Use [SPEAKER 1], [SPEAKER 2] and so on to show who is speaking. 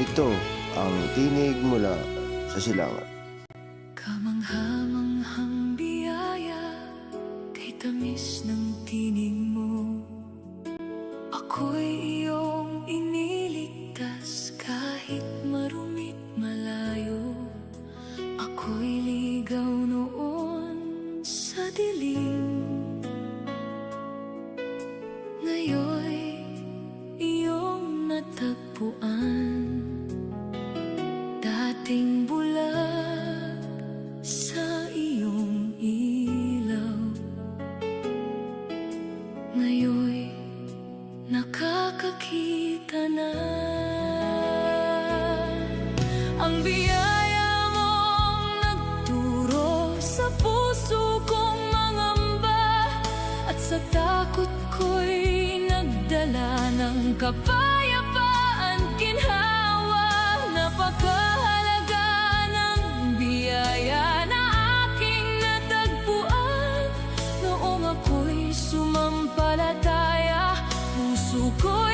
[SPEAKER 1] Ito ang tinig mula sa silangan.
[SPEAKER 2] Kamangha-manghang biyaya, kay tamis ng tinig mo. Ako'y iyong iniligtas kahit marumit malayo. Ako'y ligaw noon sa dilim. Ngayon'y iyong natagpuan. Dating bulag sa iyong ilaw, ngayon'y nakakakita na. Ang biyaya mong nagturo sa puso kong mangamba, at sa takot ko'y nagdala ng kapayapaan, ginhawa. Napakahalaga ng biyaya na aking natagpuan. Noong ako'y sumampalataya, puso ko'y